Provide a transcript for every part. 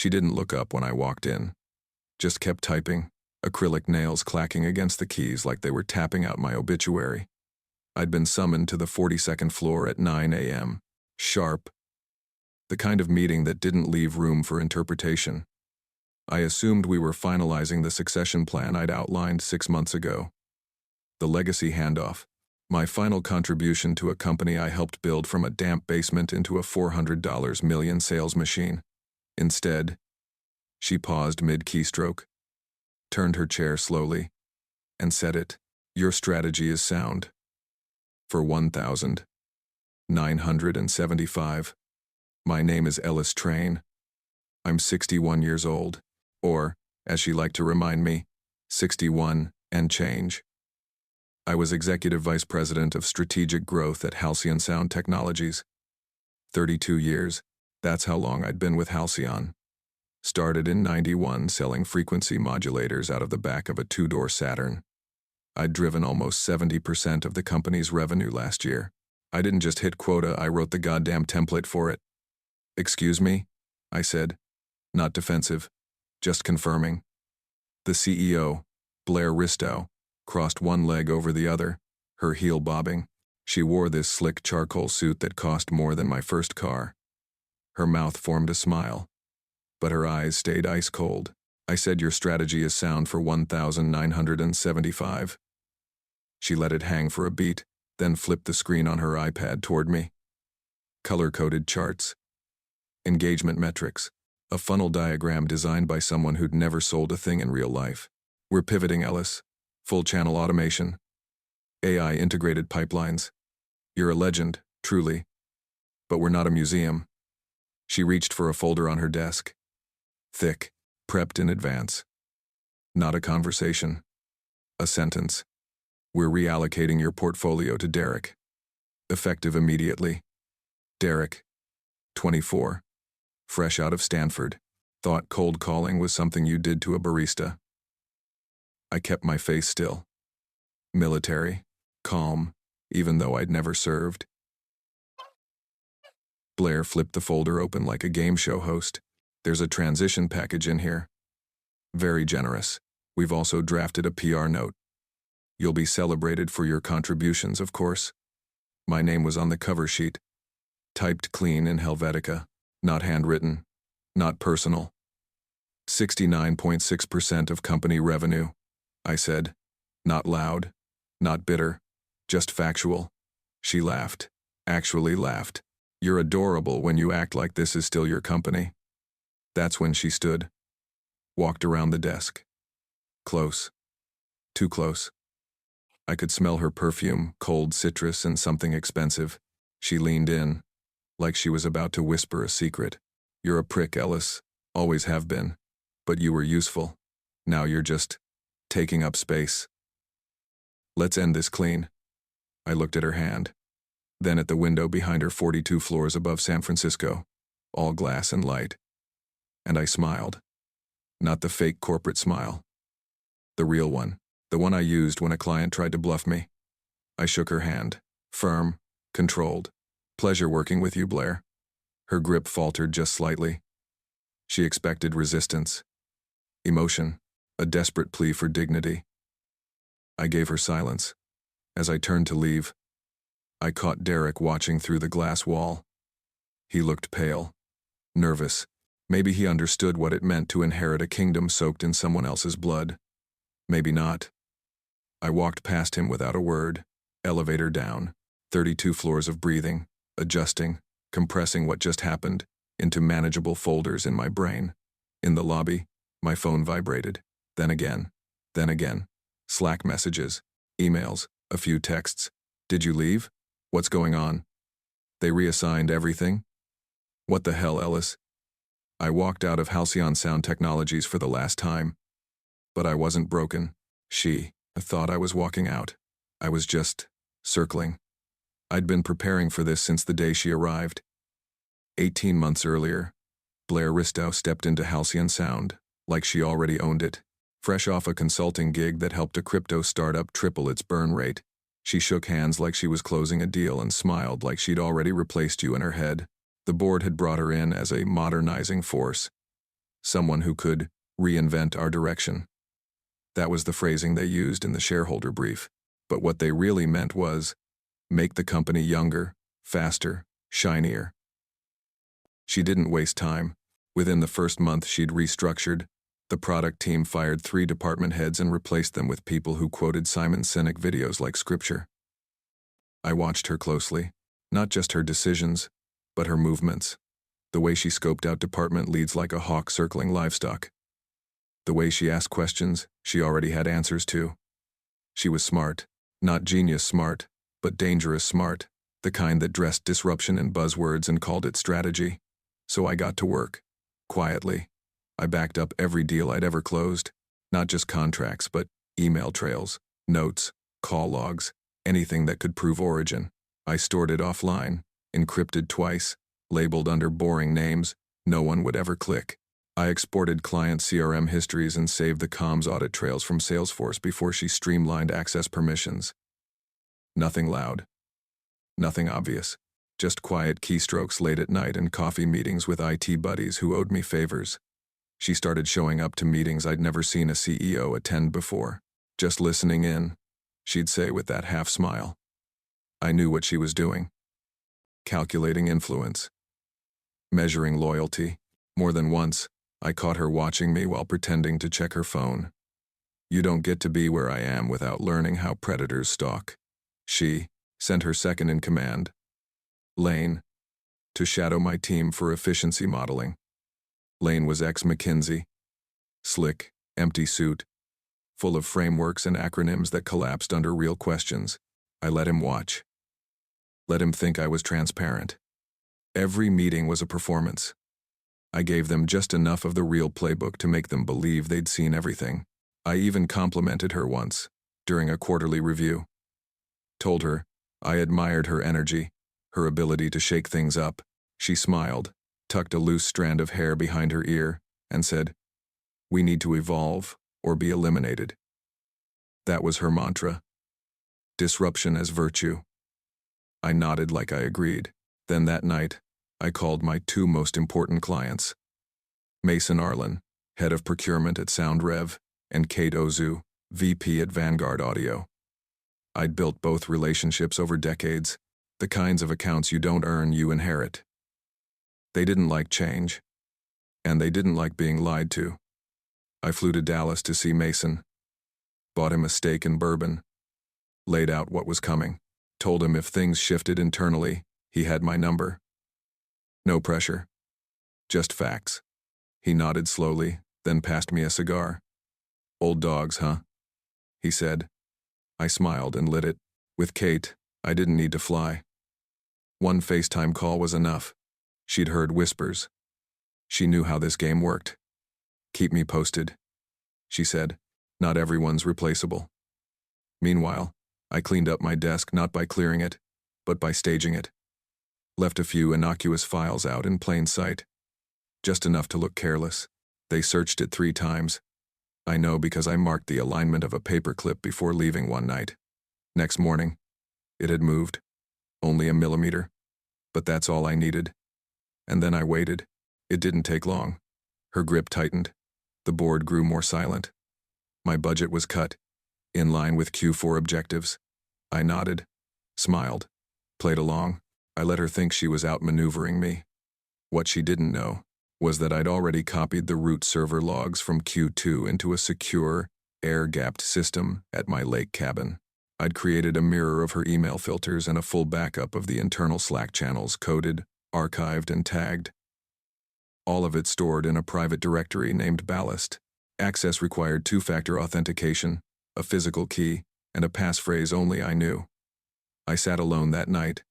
She didn't look up when I walked in, just kept typing, acrylic nails clacking against the keys like they were tapping out my obituary. I'd been summoned to the 42nd floor at 9 a.m. Sharp. The kind of meeting that didn't leave room for interpretation. I assumed we were finalizing the succession plan I'd outlined 6 months ago. The legacy handoff. My final contribution to a company I helped build from a damp basement into a $400 million sales machine. Instead, she paused mid-keystroke, turned her chair slowly, and said it. Your strategy is sound. For 1,975. My name is Ellis Train. I'm 61 years old, or, as she liked to remind me, 61 and change. I was Executive Vice President of Strategic Growth at Halcyon Sound Technologies. 32 years, that's how long I'd been with Halcyon. Started in '91 selling frequency modulators out of the back of a two-door Saturn. I'd driven almost 70% of the company's revenue last year. I didn't just hit quota, I wrote the goddamn template for it. Excuse me? I said. Not defensive, just confirming. The CEO, Blair Ristow, crossed one leg over the other, her heel bobbing. She wore this slick charcoal suit that cost more than my first car. Her mouth formed a smile, but her eyes stayed ice cold. I said your strategy is sound for 1,975. She let it hang for a beat, then flipped the screen on her iPad toward me. Color-coded charts. Engagement metrics. A funnel diagram designed by someone who'd never sold a thing in real life. We're pivoting, Ellis. Full channel automation. AI integrated pipelines. You're a legend, truly. But we're not a museum. She reached for a folder on her desk. Thick, prepped in advance. Not a conversation. A sentence. We're reallocating your portfolio to Derek. Effective immediately. Derek, 24. Fresh out of Stanford. Thought cold calling was something you did to a barista. I kept my face still. Military, calm, even though I'd never served. Blair flipped the folder open like a game show host. There's a transition package in here. Very generous. We've also drafted a PR note. You'll be celebrated for your contributions, of course. My name was on the cover sheet. Typed clean in Helvetica. Not handwritten. Not personal. 69.6% of company revenue. I said. Not loud. Not bitter. Just factual. She laughed. Actually laughed. You're adorable when you act like this is still your company. That's when she stood. Walked around the desk. Close. Too close. I could smell her perfume, cold citrus and something expensive. She leaned in, like she was about to whisper a secret. You're a prick, Ellis. Always have been. But you were useful. Now you're just taking up space. Let's end this clean. I looked at her hand. Then at the window behind her 42 floors above San Francisco. All glass and light. And I smiled. Not the fake corporate smile. The real one. The one I used when a client tried to bluff me. I shook her hand. Firm. Controlled. Pleasure working with you, Blair. Her grip faltered just slightly. She expected resistance. Emotion. A desperate plea for dignity. I gave her silence. As I turned to leave, I caught Derek watching through the glass wall. He looked pale. Nervous. Maybe he understood what it meant to inherit a kingdom soaked in someone else's blood. Maybe not. I walked past him without a word. Elevator down. 32 floors of breathing, adjusting, compressing what just happened into manageable folders in my brain. In the lobby, my phone vibrated. Then again. Then again. Slack messages. Emails. A few texts. Did you leave? What's going on? They reassigned everything? What the hell, Ellis? I walked out of Halcyon Sound Technologies for the last time. But I wasn't broken. She thought I was walking out. I was just circling. I'd been preparing for this since the day she arrived. 18 months earlier, Blair Ristow stepped into Halcyon Sound, like she already owned it. Fresh off a consulting gig that helped a crypto startup triple its burn rate, she shook hands like she was closing a deal and smiled like she'd already replaced you in her head. The board had brought her in as a modernizing force. someone who could reinvent our direction. That was the phrasing they used in the shareholder brief, but what they really meant was, make the company younger, faster, shinier. She didn't waste time. Within the first month she'd restructured. The product team fired 3 department heads and replaced them with people who quoted Simon Sinek videos like scripture. I watched her closely, not just her decisions, but her movements. The way she scoped out department leads like a hawk circling livestock. The way she asked questions she already had answers to. She was smart, not genius smart, but dangerous smart, the kind that dressed disruption in buzzwords and called it strategy. So I got to work. Quietly. I backed up every deal I'd ever closed, not just contracts, but email trails, notes, call logs, anything that could prove origin. I stored it offline, encrypted twice, labeled under boring names no one would ever click. I exported client CRM histories and saved the comms audit trails from Salesforce before she streamlined access permissions. Nothing loud. Nothing obvious. Just quiet keystrokes late at night and coffee meetings with IT buddies who owed me favors. She started showing up to meetings I'd never seen a CEO attend before. Just listening in, she'd say with that half smile. I knew what she was doing. Calculating influence. Measuring loyalty. More than once, I caught her watching me while pretending to check her phone. You don't get to be where I am without learning how predators stalk. She sent her second in command, Lane, to shadow my team for efficiency modeling. Lane was ex-McKinsey. Slick, empty suit, full of frameworks and acronyms that collapsed under real questions. I let him watch. Let him think I was transparent. Every meeting was a performance. I gave them just enough of the real playbook to make them believe they'd seen everything. I even complimented her once, during a quarterly review. Told her I admired her energy, her ability to shake things up. She smiled, tucked a loose strand of hair behind her ear, and said, "We need to evolve or be eliminated." That was her mantra. Disruption as virtue. I nodded like I agreed. Then that night, I called my 2 most important clients. Mason Arlen, head of procurement at SoundRev, and Kate Ozu, VP at Vanguard Audio. I'd built both relationships over decades, the kinds of accounts you don't earn, you inherit. They didn't like change, and they didn't like being lied to. I flew to Dallas to see Mason, bought him a steak and bourbon, laid out what was coming, told him if things shifted internally, he had my number. No pressure, just facts. He nodded slowly, then passed me a cigar. "Old dogs, huh?" he said. I smiled and lit it. With Kate, I didn't need to fly. One FaceTime call was enough. She'd heard whispers. She knew how this game worked. "Keep me posted," she said. "Not everyone's replaceable." Meanwhile, I cleaned up my desk not by clearing it, but by staging it. Left a few innocuous files out in plain sight. Just enough to look careless. They searched it 3 times. I know because I marked the alignment of a paperclip before leaving one night. Next morning, it had moved. Only a millimeter. But that's all I needed. And then I waited. It didn't take long. Her grip tightened. The board grew more silent. My budget was cut, in line with Q4 objectives. I nodded, smiled, played along. I let her think she was outmaneuvering me. What she didn't know was that I'd already copied the root server logs from Q2 into a secure, air-gapped system at my lake cabin. I'd created a mirror of her email filters and a full backup of the internal Slack channels, coded, archived, and tagged. All of it stored in a private directory named Ballast. Access required 2-factor authentication, a physical key, and a passphrase only I knew. I sat alone that night,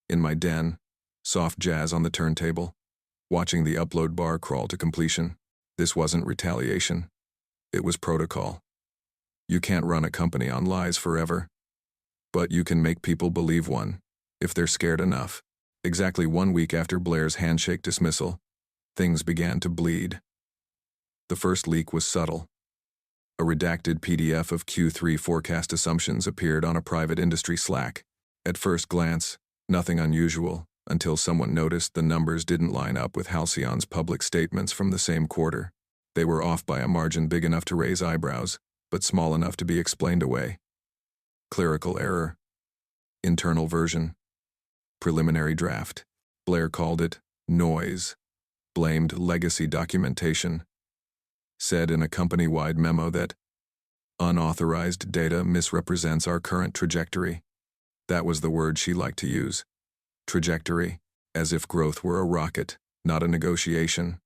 in my den, soft jazz on the turntable, watching the upload bar crawl to completion. This wasn't retaliation. It was protocol. You can't run a company on lies forever. But you can make people believe one, if they're scared enough. Exactly 1 week after Blair's handshake dismissal, things began to bleed. The first leak was subtle. A redacted PDF of Q3 forecast assumptions appeared on a private industry Slack. At first glance, nothing unusual, until someone noticed the numbers didn't line up with Halcyon's public statements from the same quarter. They were off by a margin big enough to raise eyebrows, but small enough to be explained away. Clerical error. Internal version. Preliminary draft. Blair called it noise. Blamed legacy documentation. Said in a company-wide memo that unauthorized data misrepresents our current trajectory. That was the word she liked to use. Trajectory, as if growth were a rocket, not a negotiation.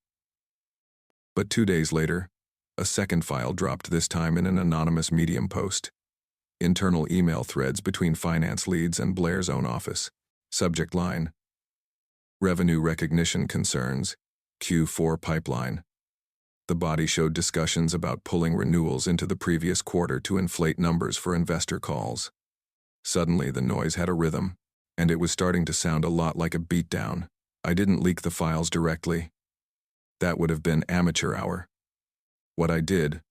But 2 days later, a second file dropped, this time in an anonymous Medium post. Internal email threads between finance leads and Blair's own office. Subject line: Revenue recognition concerns, Q4 pipeline. The body showed discussions about pulling renewals into the previous quarter to inflate numbers for investor calls. Suddenly the noise had a rhythm, and it was starting to sound a lot like a beatdown. I didn't leak the files directly. That would have been amateur hour. What I did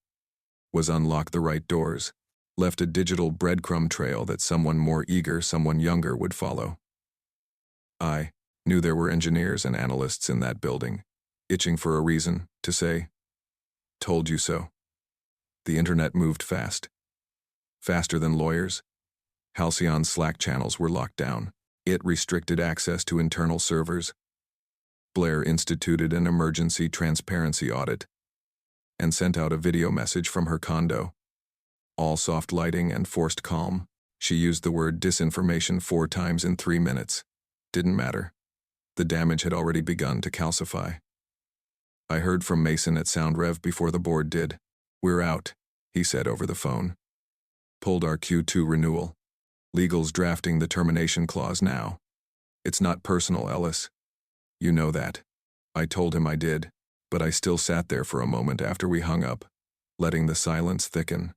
was unlock the right doors, left a digital breadcrumb trail that someone more eager, someone younger would follow. I knew there were engineers and analysts in that building, itching for a reason to say, "Told you so." The internet moved fast. Faster than lawyers. Halcyon's Slack channels were locked down. It restricted access to internal servers. Blair instituted an emergency transparency audit and sent out a video message from her condo. All soft lighting and forced calm. She used the word disinformation 4 times in 3 minutes. Didn't matter. The damage had already begun to calcify. I heard from Mason at SoundRev before the board did. "We're out," he said over the phone. "Pulled our Q2 renewal. Legal's drafting the termination clause now. It's not personal, Ellis. You know that." I told him I did, but I still sat there for a moment after we hung up, letting the silence thicken.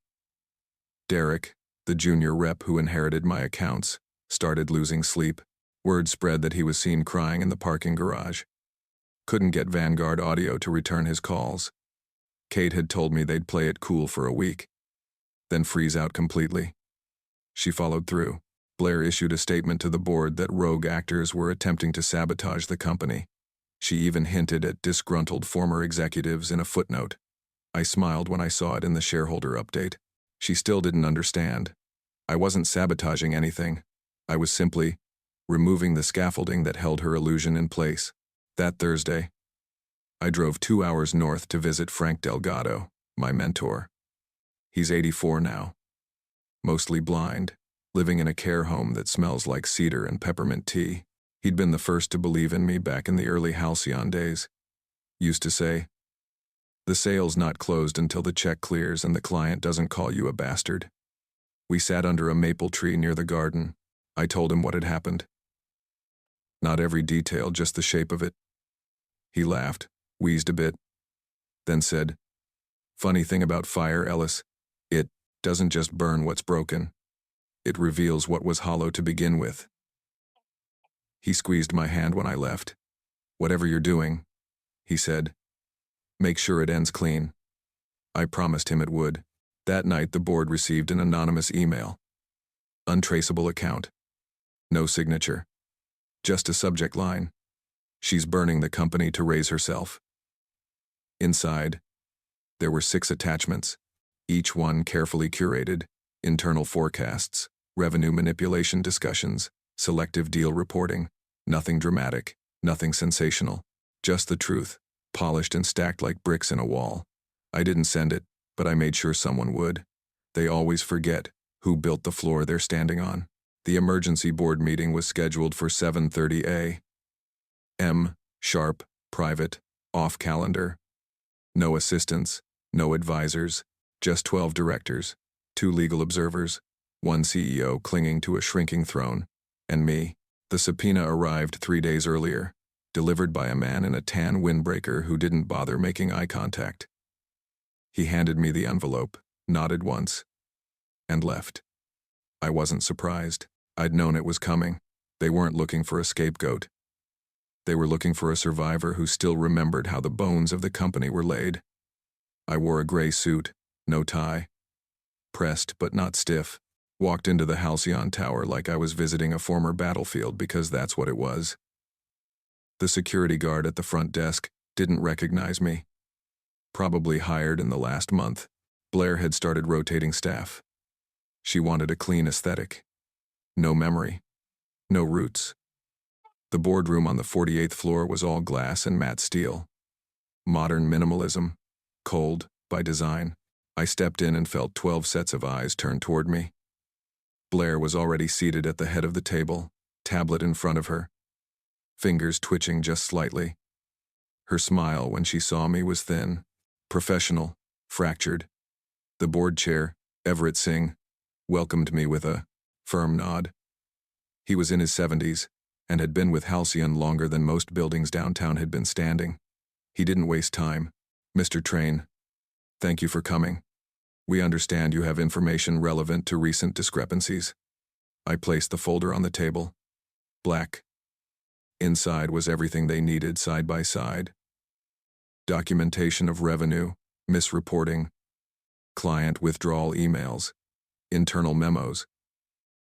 Derek, the junior rep who inherited my accounts, started losing sleep. Word spread that he was seen crying in the parking garage. Couldn't get Vanguard Audio to return his calls. Kate had told me they'd play it cool for a week, then freeze out completely. She followed through. Blair issued a statement to the board that rogue actors were attempting to sabotage the company. She even hinted at disgruntled former executives in a footnote. I smiled when I saw it in the shareholder update. She still didn't understand. I wasn't sabotaging anything. I was simply removing the scaffolding that held her illusion in place. That Thursday, I drove 2 hours north to visit Frank Delgado, my mentor. He's 84 now. Mostly blind, living in a care home that smells like cedar and peppermint tea. He'd been the first to believe in me back in the early Halcyon days. Used to say, "The sale's not closed until the check clears and the client doesn't call you a bastard." We sat under a maple tree near the garden. I told him what had happened. Not every detail, just the shape of it. He laughed, wheezed a bit, then said, "Funny thing about fire, Ellis, it doesn't just burn what's broken. It reveals what was hollow to begin with." He squeezed my hand when I left. "Whatever you're doing," he said, "make sure it ends clean." I promised him it would. That night the board received an anonymous email. Untraceable account. No signature. Just a subject line. "She's burning the company to raise herself." Inside, there were 6 attachments, each one carefully curated: internal forecasts, revenue manipulation discussions, selective deal reporting. Nothing dramatic, nothing sensational, just the truth, polished and stacked like bricks in a wall. I didn't send it, but I made sure someone would. They always forget who built the floor they're standing on. The emergency board meeting was scheduled for 7:30 a.m. Sharp, private, off calendar. No assistants, no advisors, just 12 directors, 2 legal observers, 1 CEO clinging to a shrinking throne, and me. The subpoena arrived 3 days earlier, delivered by a man in a tan windbreaker who didn't bother making eye contact. He handed me the envelope, nodded once, and left. I wasn't surprised. I'd known it was coming. They weren't looking for a scapegoat. They were looking for a survivor who still remembered how the bones of the company were laid. I wore a gray suit, no tie. Pressed but not stiff. Walked into the Halcyon Tower like I was visiting a former battlefield, because that's what it was. The security guard at the front desk didn't recognize me. probably hired in the last month. Blair had started rotating staff. She wanted a clean aesthetic. No memory. No roots. The boardroom on the 48th floor was all glass and matte steel. Modern minimalism. Cold, by design. I stepped in and felt 12 sets of eyes turn toward me. Blair was already seated at the head of the table, tablet in front of her, fingers twitching just slightly. Her smile when she saw me was thin, professional, fractured. The board chair, Everett Singh, welcomed me with a firm nod. He was in his 70s and had been with Halcyon longer than most buildings downtown had been standing. He didn't waste time. "Mr. Train, thank you for coming. We understand you have information relevant to recent discrepancies." I placed the folder on the table. Black. Inside was everything they needed side by side. Documentation of revenue, misreporting, client withdrawal emails, internal memos,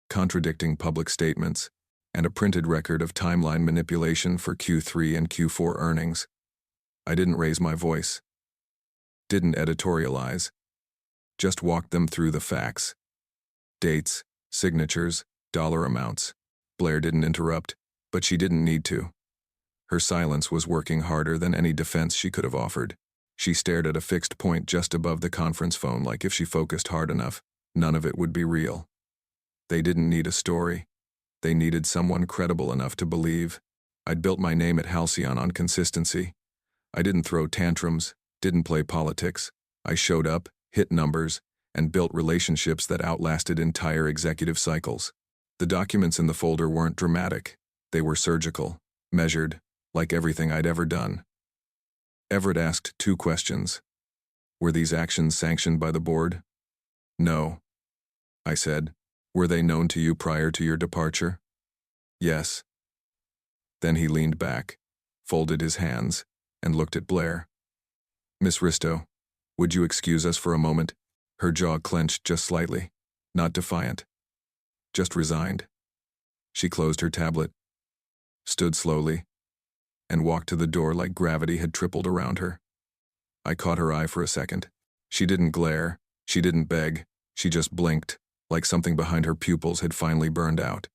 contradicting public statements, and a printed record of timeline manipulation for Q3 and Q4 earnings. I didn't raise my voice. Didn't editorialize. Just walked them through the facts. Dates, signatures, dollar amounts. Blair didn't interrupt, but she didn't need to. Her silence was working harder than any defense she could have offered. She stared at a fixed point just above the conference phone like if she focused hard enough, none of it would be real. They didn't need a story. They needed someone credible enough to believe. I'd built my name at Halcyon on consistency. I didn't throw tantrums, didn't play politics. I showed up, hit numbers, and built relationships that outlasted entire executive cycles. The documents in the folder weren't dramatic. They were surgical, measured, like everything I'd ever done. Everett asked 2 questions. Were these actions sanctioned by the board? No. I said. Were they known to you prior to your departure? Yes. Then he leaned back, folded his hands, and looked at Blair. "Miss Risto, would you excuse us for a moment?" Her jaw clenched just slightly, not defiant, just resigned. She closed her tablet, stood slowly, and walked to the door like gravity had tripled around her. I caught her eye for a second. She didn't glare, she didn't beg, she just blinked, like something behind her pupils had finally burned out.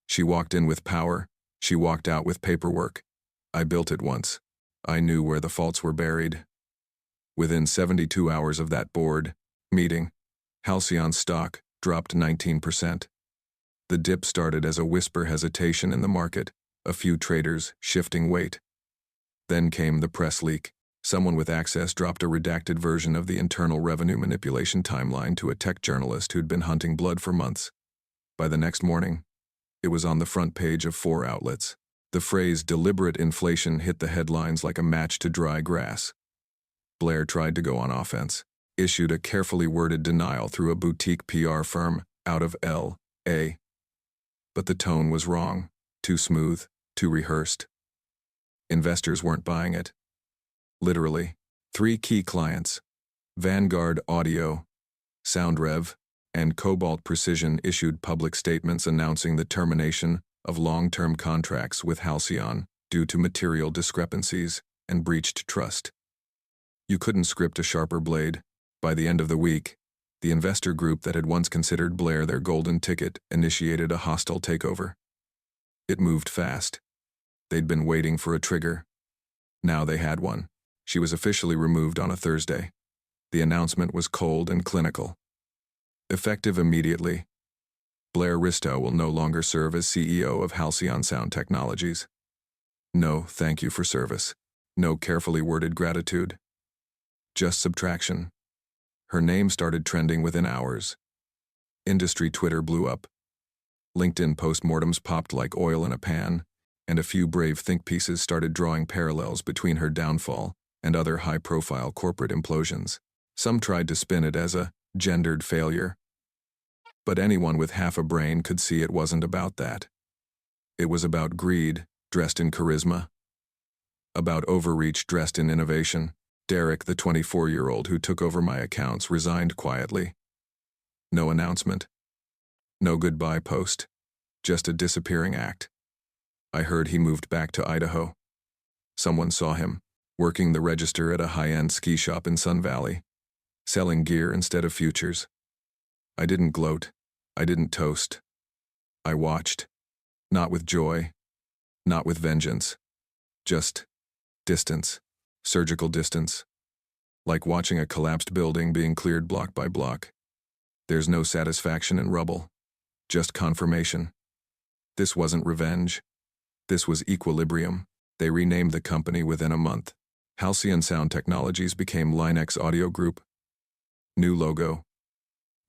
She walked in with power, she walked out with paperwork. I built it once. I knew where the faults were buried. Within 72 hours of that board meeting, Halcyon's stock dropped 19%. The dip started as a whisper hesitation in the market, a few traders shifting weight. Then came the press leak. Someone with access dropped a redacted version of the internal revenue manipulation timeline to a tech journalist who'd been hunting blood for months. By the next morning, it was on the front page of 4 outlets. The phrase "deliberate inflation" hit the headlines like a match to dry grass. Blair tried to go on offense, issued a carefully worded denial through a boutique PR firm out of L.A. But the tone was wrong, too smooth, too rehearsed. Investors weren't buying it. Literally, 3 key clients, Vanguard Audio, SoundRev, and Cobalt Precision, issued public statements announcing the termination of long-term contracts with Halcyon due to material discrepancies and breached trust. You couldn't script a sharper blade. By the end of the week, the investor group that had once considered Blair their golden ticket initiated a hostile takeover. It moved fast. They'd been waiting for a trigger. Now they had one. She was officially removed on a Thursday. The announcement was cold and clinical. Effective immediately, Blair Risto will no longer serve as CEO of Halcyon Sound Technologies. No thank you for service. No carefully worded gratitude. Just subtraction. Her name started trending within hours. Industry Twitter blew up. LinkedIn postmortems popped like oil in a pan, and a few brave think pieces started drawing parallels between her downfall and other high-profile corporate implosions. Some tried to spin it as a gendered failure. But anyone with half a brain could see it wasn't about that. It was about greed, dressed in charisma. About overreach dressed in innovation. Derek, the 24-year-old who took over my accounts, resigned quietly. No announcement. No goodbye post. Just a disappearing act. I heard he moved back to Idaho. Someone saw him, working the register at a high-end ski shop in Sun Valley, selling gear instead of futures. I didn't gloat. I didn't toast. I watched. Not with joy. Not with vengeance. Just distance. Surgical distance. Like watching a collapsed building being cleared block by block. There's no satisfaction in rubble. Just confirmation. This wasn't revenge. This was equilibrium. They renamed the company within a month. Halcyon Sound Technologies became Linex Audio Group. New logo.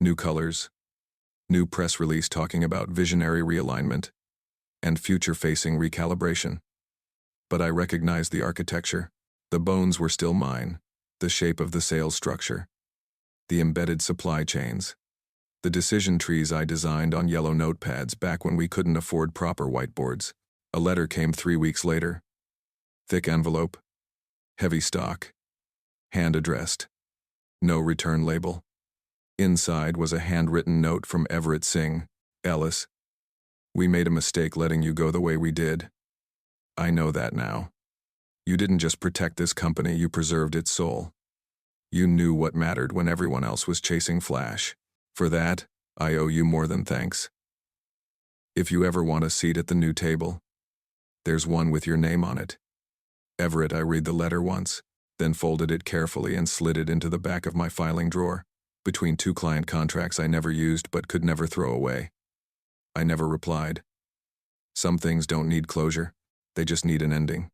New colors. New press release talking about visionary realignment and future-facing recalibration. But I recognized the architecture. The bones were still mine. The shape of the sales structure. The embedded supply chains. The decision trees I designed on yellow notepads back when we couldn't afford proper whiteboards. A letter came 3 weeks later. Thick envelope. Heavy stock. Hand-addressed. No return label. Inside was a handwritten note from Everett Singh, Ellis. We made a mistake letting you go the way we did. I know that now. You didn't just protect this company, you preserved its soul. You knew what mattered when everyone else was chasing flash. For that, I owe you more than thanks. If you ever want a seat at the new table, there's one with your name on it. Everett. I read the letter once, then folded it carefully and slid it into the back of my filing drawer, between 2 client contracts I never used but could never throw away. I never replied. Some things don't need closure, they just need an ending.